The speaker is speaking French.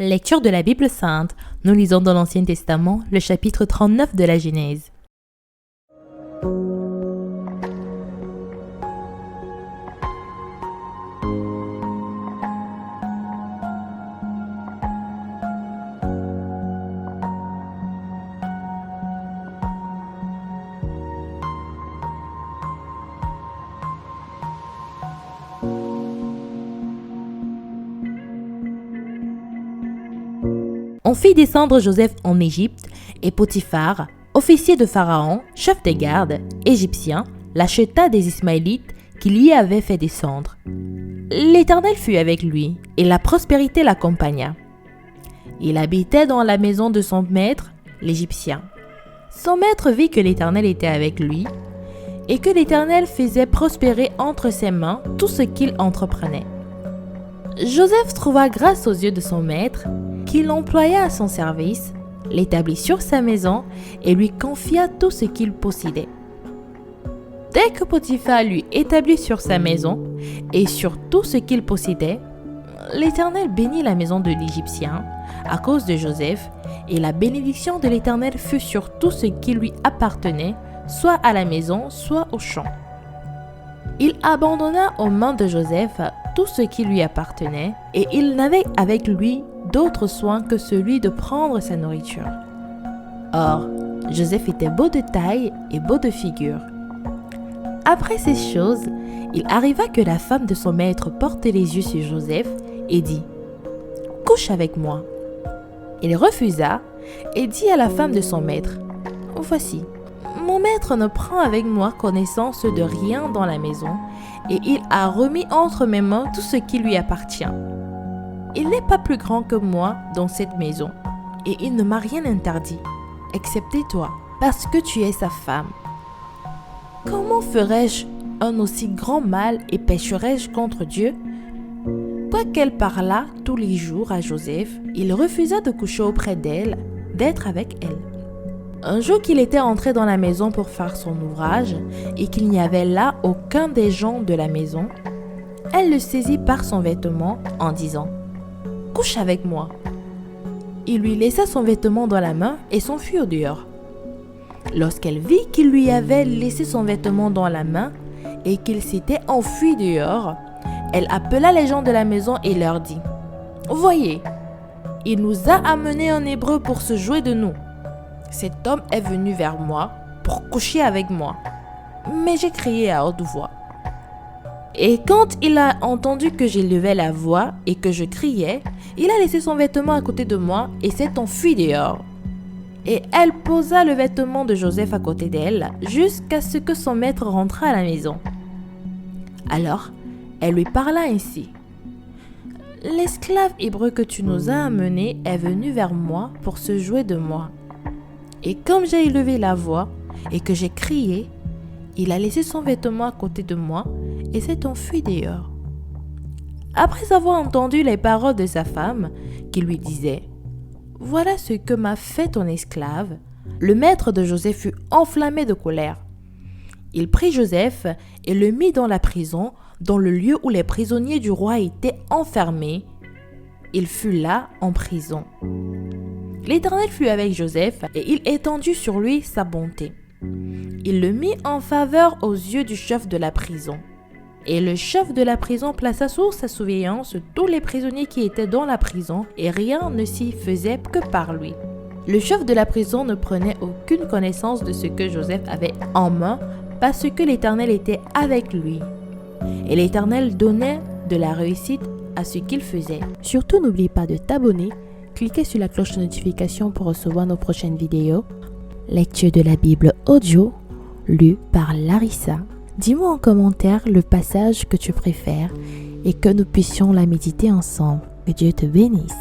Lecture de la Bible sainte. Nous lisons dans l'Ancien Testament le chapitre 39 de la Genèse. On fit descendre Joseph en Égypte, et Potiphar, officier de Pharaon, chef des gardes, égyptien, l'acheta des Ismaélites qu'il y avait fait descendre. L'Éternel fut avec lui, et la prospérité l'accompagna. Il habitait dans la maison de son maître, l'Égyptien. Son maître vit que l'Éternel était avec lui, et que l'Éternel faisait prospérer entre ses mains tout ce qu'il entreprenait. Joseph trouva grâce aux yeux de son maître, qu'il employa à son service, l'établit sur sa maison et lui confia tout ce qu'il possédait. Dès que Potiphar lui établit sur sa maison et sur tout ce qu'il possédait, l'Éternel bénit la maison de l'Égyptien à cause de Joseph, et la bénédiction de l'Éternel fut sur tout ce qui lui appartenait, soit à la maison, soit au champ. Il abandonna aux mains de Joseph tout ce qui lui appartenait, et il n'avait avec lui d'autre soin que celui de prendre sa nourriture. Or, Joseph était beau de taille et beau de figure. Après ces choses, il arriva que la femme de son maître portait les yeux sur Joseph et dit « Couche avec moi ». Il refusa et dit à la femme de son maître « Voici, mon maître ne prend avec moi connaissance de rien dans la maison, et il a remis entre mes mains tout ce qui lui appartient. Il n'est pas plus grand que moi dans cette maison, et il ne m'a rien interdit, excepté toi, parce que tu es sa femme. Comment ferais-je un aussi grand mal et pécherais-je contre Dieu ?» Quoiqu'elle parlât tous les jours à Joseph, il refusa de coucher auprès d'elle, d'être avec elle. Un jour qu'il était entré dans la maison pour faire son ouvrage, et qu'il n'y avait là aucun des gens de la maison, elle le saisit par son vêtement en disant « Couche avec moi ». Il lui laissa son vêtement dans la main et s'enfuit au dehors. Lorsqu'elle vit qu'il lui avait laissé son vêtement dans la main et qu'il s'était enfui dehors, elle appela les gens de la maison et leur dit « Voyez, il nous a amenés en Hébreu pour se jouer de nous. Cet homme est venu vers moi pour coucher avec moi, mais j'ai crié à haute voix. Et quand il a entendu que j'élevais la voix et que je criais, il a laissé son vêtement à côté de moi et s'est enfui dehors. » Et elle posa le vêtement de Joseph à côté d'elle jusqu'à ce que son maître rentrât à la maison. Alors, elle lui parla ainsi. « L'esclave hébreu que tu nous as amené est venu vers moi pour se jouer de moi. Et comme j'ai élevé la voix et que j'ai crié, il a laissé son vêtement à côté de moi et s'est enfui dehors. » Après avoir entendu les paroles de sa femme, qui lui disait « Voilà ce que m'a fait ton esclave », le maître de Joseph fut enflammé de colère. Il prit Joseph et le mit dans la prison, dans le lieu où les prisonniers du roi étaient enfermés. Il fut là en prison. L'Éternel fut avec Joseph et il étendit sur lui sa bonté. Il le mit en faveur aux yeux du chef de la prison. Et le chef de la prison plaça sous sa surveillance tous les prisonniers qui étaient dans la prison, et rien ne s'y faisait que par lui. Le chef de la prison ne prenait aucune connaissance de ce que Joseph avait en main, parce que l'Éternel était avec lui. Et l'Éternel donnait de la réussite à ce qu'il faisait. Surtout, n'oublie pas de t'abonner. Cliquez sur la cloche de notification pour recevoir nos prochaines vidéos. Lecture de la Bible audio, lue par Larissa. Dis-moi en commentaire le passage que tu préfères et que nous puissions la méditer ensemble. Que Dieu te bénisse.